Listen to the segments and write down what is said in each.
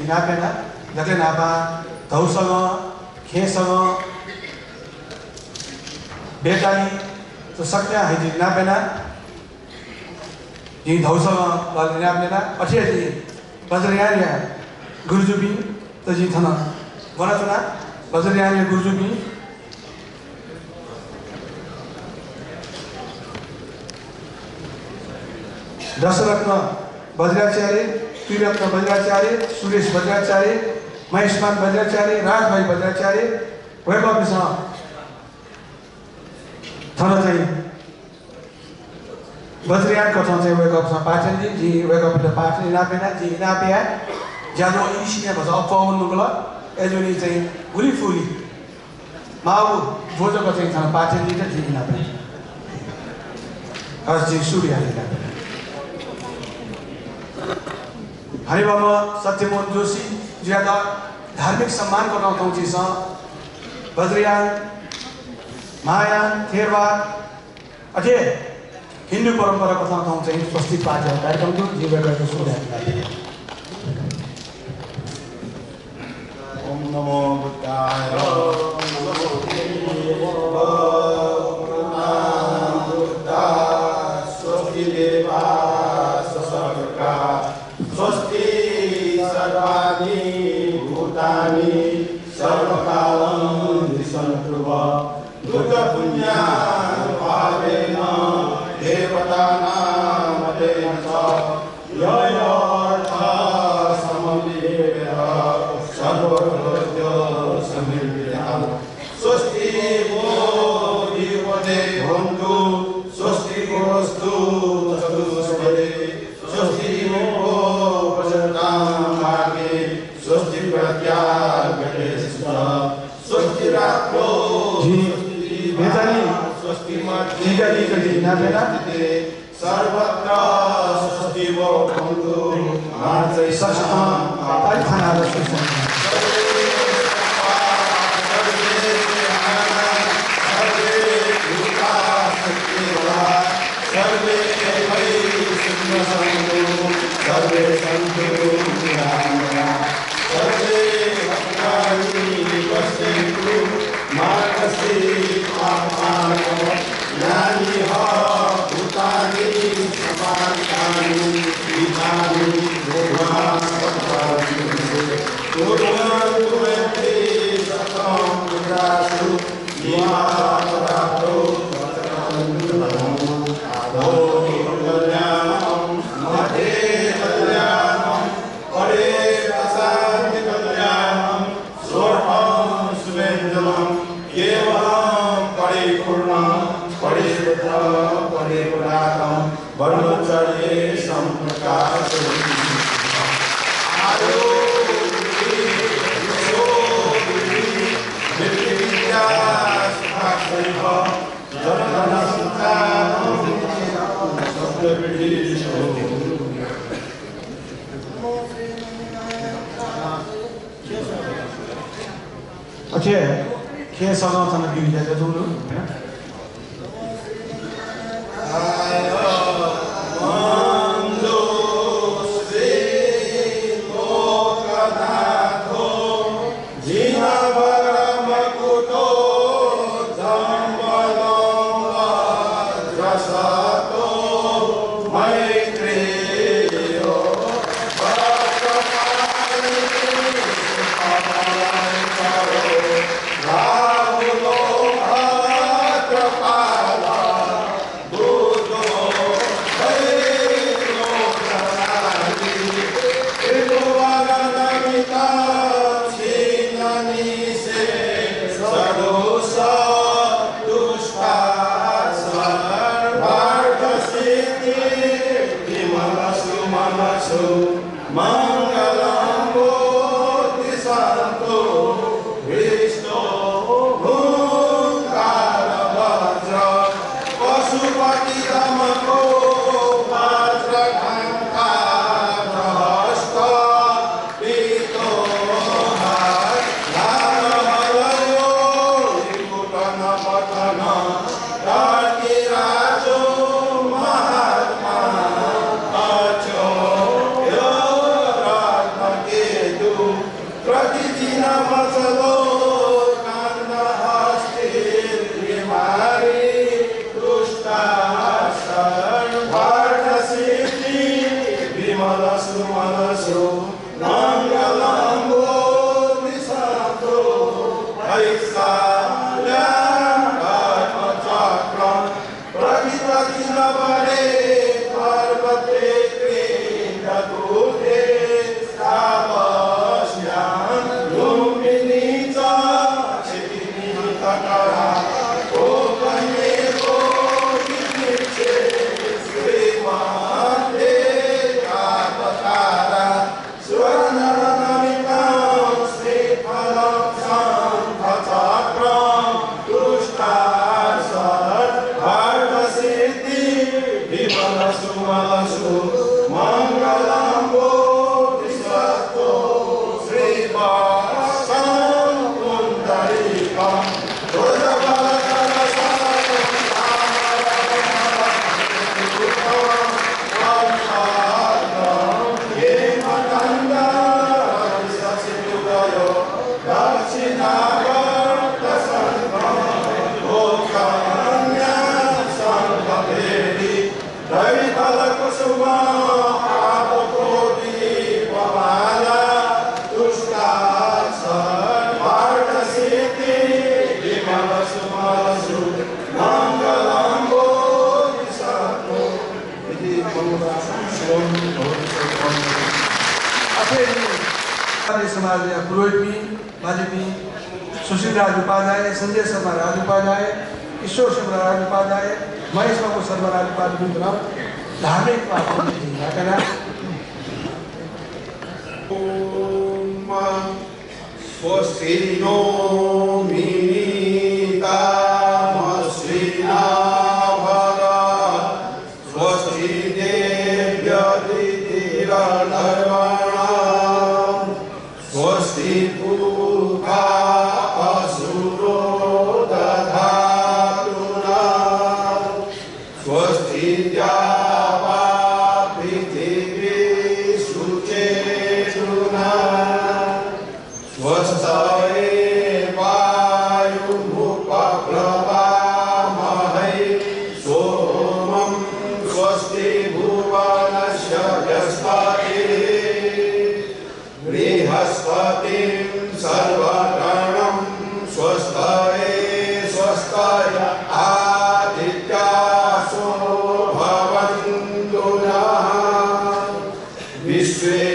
नापेना जगले नापा धौसँग खेसँग बेटाली तो सक्ने है जी नापेना जी धौसँग लाल नापेना अच्छे जी बजरिया गुरुजुबी तो जी थना वनतना बजरिया गुरुजुबी दशरत्न बज्राचार्य त्रिरत्न बज्राचार्य सुरेश बज्राचार्य महेशमान बज्राचार्य राजभाई बज्राचार्य वैभवसँग थन चाहिँ बज्रियानको ठाउँ चाहिँ वैभवसँग पाचनजी जी वैभव पाचन नापेना जी नापेया ज्यादा इसिया भन्छ अपाउनुको एजुनी चाहिँ फुली फुली माउ भोजको चाहिँ थन पाचनजी र जी नापेना हर्षजी सूर्यले नापेना हरिबाबा सत्यमोहन जोशी ज्यादा धार्मिक सम्मान गर्न ठाउँ छ बज्रियान महायान थेरवाद अझै हिन्दू परम्पराको ठाउँ चाहिँ स्वस्ति पाठ कार्यक्रमको जीवनको सूर्य ओम नमो बुद्धाय स्वस्ति देवा ससर्गा स्वस्ति सर्वाणि भूतानि सर्वकालं दिशन्तु दुर्गपुण्या भावेन देवतानां तेन च ययोर्थ समवेद सर्वभूत्यो समितिः स्वस्ति वो जीवने भवन्तु स्वस्ति गोस्तु चतुष्पदे स्वस्ति वो प्रसन्नां मार्गे स्वस्ति प्रत्यागते स्वस्ति रात्रो स्वस्ति मध्य सर्वत्र स्वस्ति वो भवन्तु मार्गै सशतं सर्वे सर्वे सन्तु सर्वे भक्तानि पश्यन्तु मार्गस्य ज्ञानी भूतानि समानि गीतानि कुर्वन्तु मे सतं पुरासु निवासरातो ब्रह्मचर्ये संप्रकाश अच्छे के सगाउँछन् बिउजाले जोड्नु हैन Bravo, समाज पुरोहित भी बाजे भी सुशील राज उपाध्याय, संजय शर्मा राज उपाध्याय, ईश्वर शर्मा राज उपाध्याय, महेश बाबू शर्मा राज उपाध्याय धार्मिक स्वस्तिनो मिनीता मस्विना भरा स्वस्ति देव्यतिथिरनर्वणा स्वस्ति पूर्वा असुरो दधातुना स्वस्ति द्यावा पृथिवी शुचेतुना स्वस्ताये वायुमुपप्लवामहे सोमं स्वस्ति भुवनस्य बृहस्पतिः बृहस्पतिं सर्वगणं स्वस्ताये स्वस्ताय आदित्यासो भवन्तु नः विश्वे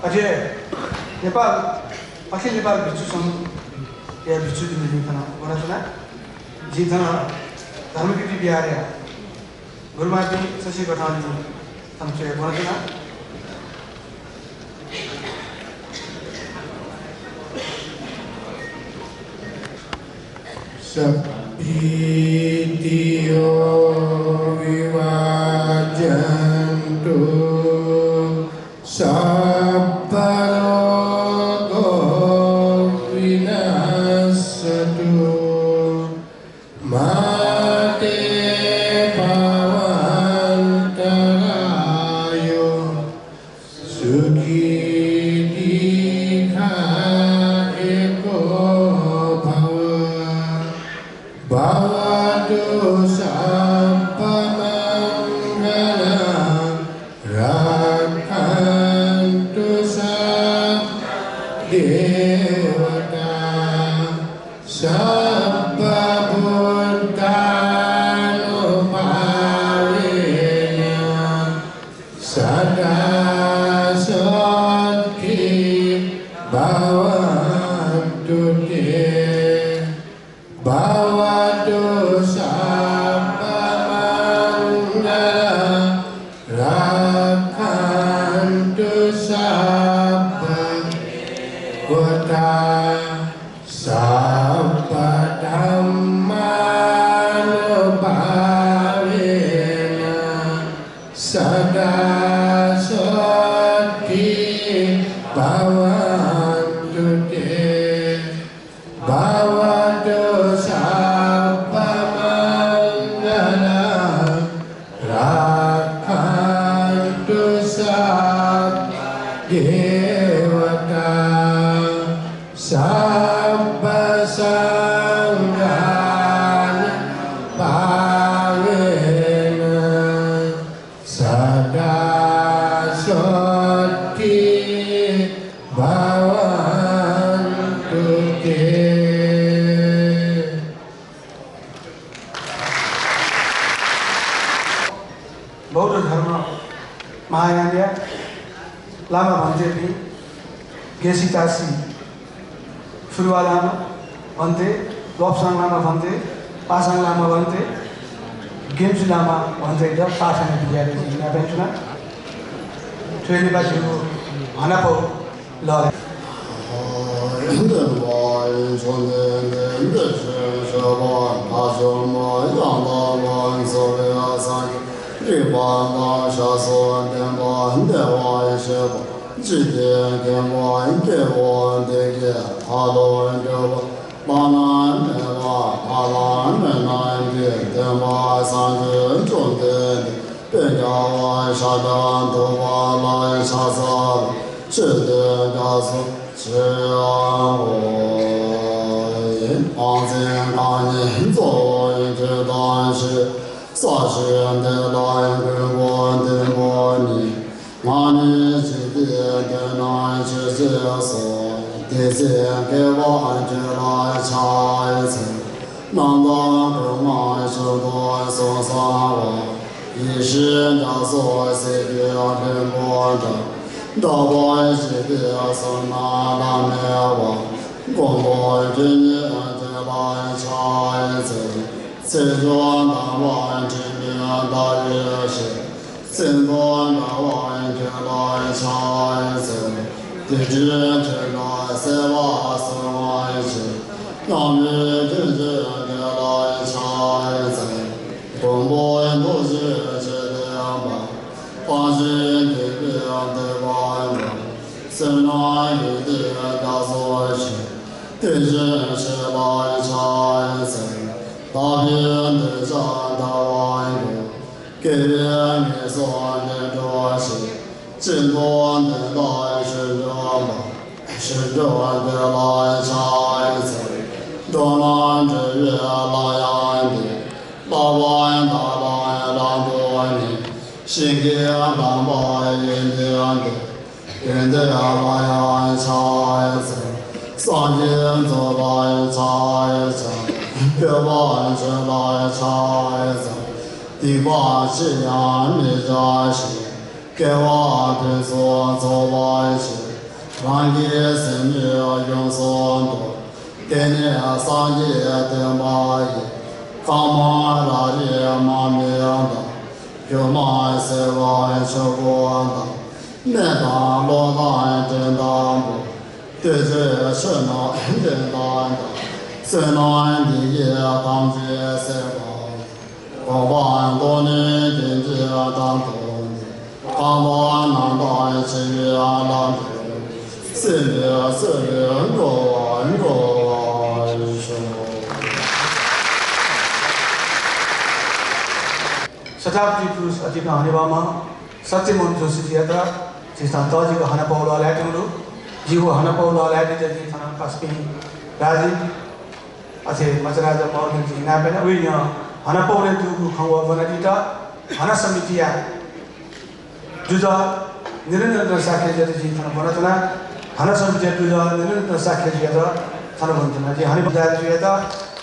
어제 네팔 아케 네팔 비추선 야 비추는 일이잖아. 뭐라잖아? 지잖아. धार्मिक बिहार है गुरुमाती शशि कठानी संचय बोलना Sabitiyo vivajantu sabbalogo vinasatu mate pavantarayo sukhi dikha eko bhavatu sabbamangala rakhantu saddevata sabbabhutanupavena sada sati bhavantu te bhavatu sabbamangala rakhantu sabbavata sabbadhammanupavena sada sati bhavantu te bhavatu sabbamangala rakhantu saddevata sabbasangana pavena sada sati bhavantu te बौद्ध धर्म महायान लामा भन्थे पनि गेसी तासी फुरुवा लामा भन्थे लोप्साङ लामा भन्थे पासाङ लामा भन्थे गेम्सु लामा भन्थे जब पासाङ बिहार जिना पेन्सुना trainee बाजीको हनापो ल给我的所做百事， Rangi semi yung sondo, tene asangi temai, kama rari mamianda, yuma sewa chagwanda, neda loda jendambo, teje shena jendanda, sena diye tangje sewa, waban doni jinji dantoni, kama nanda chivi adantoni. शताब्दी पुरुष अतिका हनेबामा सत्यमन जोशी जी था जिसता ताजी को हना पाउला लाइटिंगलु जीव हना पाउला lighting जी थाना कास्पिन राजी अथे मचराजा मौर्य जी ना पेना वे यहाँ हना पाउले तू खंवा बनादीता हना समितिया जुजा निरंतर साखे जी थाना बनातना हना समितिया जुजा निरंतर साखे जी थाना बनातना जी हनी बजाय जी था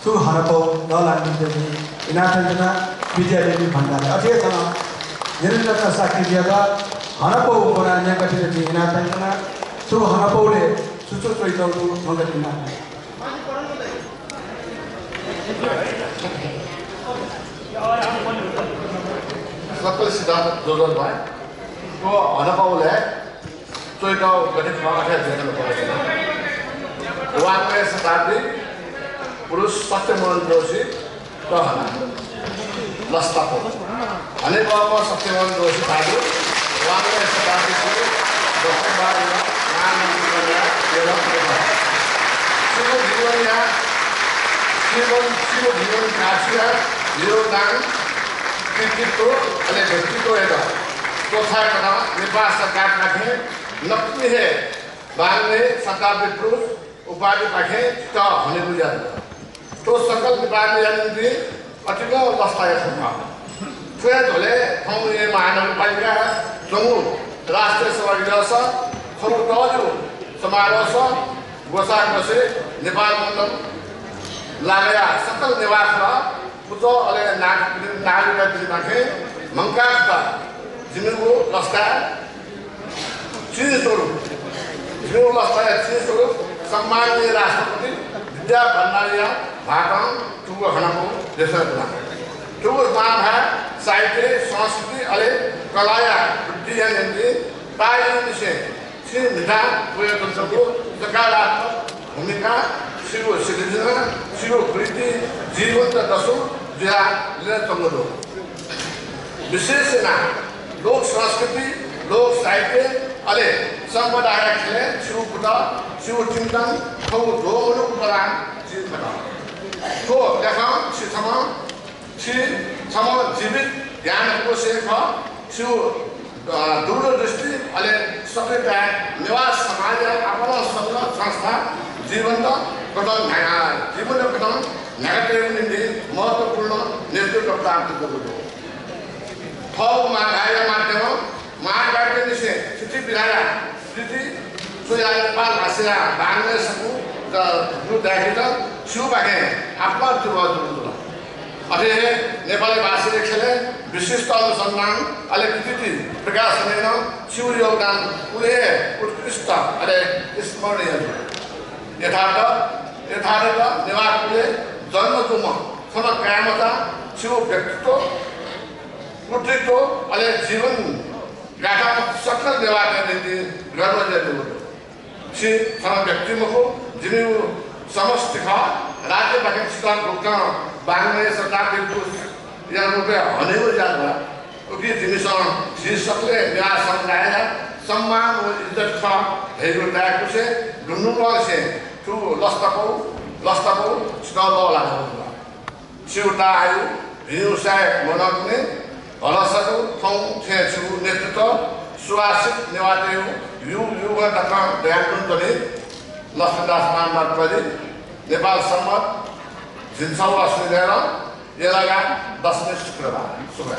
तू हना पाउ लालांगी जी इनातना विद्यालय भण्डार अथे थाना निरंतर साखे जी हना पाउ बनाने का जी इनातना तू हना पाउले सुचो चोइतो मंगतिना सकल सिद्धांत जोड़न भाई तो अनपाउल है तो एक गठित मार्ग देखने को मिलेगा वांग में शताब्दी पुरुष सत्यमोहन जोशी तो हना लस्ता को अनेक बाबा सत्यमोहन जोशी थालू वांग में शताब्दी को डॉक्टर बाबू नाम निकला ये लोग शिव जीवन या शिव जीवन काशिया जीवन व्यक्तित्व अने व्यक्तित्व है तो था करा नेपाल सरकार राखे नक्की है बाद में शताब्दी पुरुष उपाधि राखे तो होने को जाता तो सकल नेपाल में जाने अतिको अवस्था है सुना फिर धोले हम ये महानगरपालिका जम्मू राष्ट्रीय सभा गिरसा हम दाजु समारोह गोसा गोसे नेपाल मंडल लागया सकल निवास पुतो अले नागरिकता दिमागे मंका का जिनको लस्ता चीज छोड़ो जिनको लस्ता चीज छोड़ो सम्माननीय राष्ट्रपति विद्या भंडारिया भागम तुगो हनको देशा बना तुगो नाम है साहित्य संस्कृति अले कलाया बुद्धिया यंत्री ताई से सिर निधा हुए तो सकारात्मक भूमिका शिव सिद्धिजना शिव प्रीति जीवन का दसों जिला निरंतर विशेष ना लोक संस्कृति लोक साहित्य अले संप्रदाय खेले शिव पुता शिव चिंतन तो दो अनुपरान जीव बना तो देखा शिव जीवित ज्ञान को से शिव दूरदृष्टि अले सबै निवास समाज अपना संस्था जीवन गठन जीवन गठन नेगेटिव महत्वपूर्ण नेतृत्व प्राप्त गर्नु थप माध्यम महाकाव्य से स्थिति बिराया स्थिति सोया नेपाल भाषा बांग्लादेशको जो देखिदा शिव बागे आफ्ना जुवा अरे नेपाली भाषा खेले विशिष्ट अनुसंधान अले कृति प्रकाश हुनेन शिव योगदान उले उत्कृष्ट अरे स्मरणीय यथार्थ निवासले जन्म तुम खन कामता शिव व्यक्तित्व कृतित्व अले जीवन गाथा सकल निवास निम्ति गर्व जरुर श्री खन व्यक्तित्व जिनु समष्टि खा राज्य पाकिस्तान भुक्तान बांग्लादेश सरकार के यहाँ रुपये हने हो जाता क्योंकि जिनिसों शीर्षकले निवास समुदाय सम्मान और इज्जत खा हेगुल दायक से दुनुवाल से तू लस्तापो स्टॉल लगा शिवता आयु भिनुसाय मनोज्ञ अलसको थों छेछु नेतृत्व सुवासित निवादेव युवा तथा दयालुन तले लक्ष्मणदास मानप्रति नेपाल सम्मत जिन्साउ अस्ट्रेलिया ये लगा 10 शुक्रबार सुबह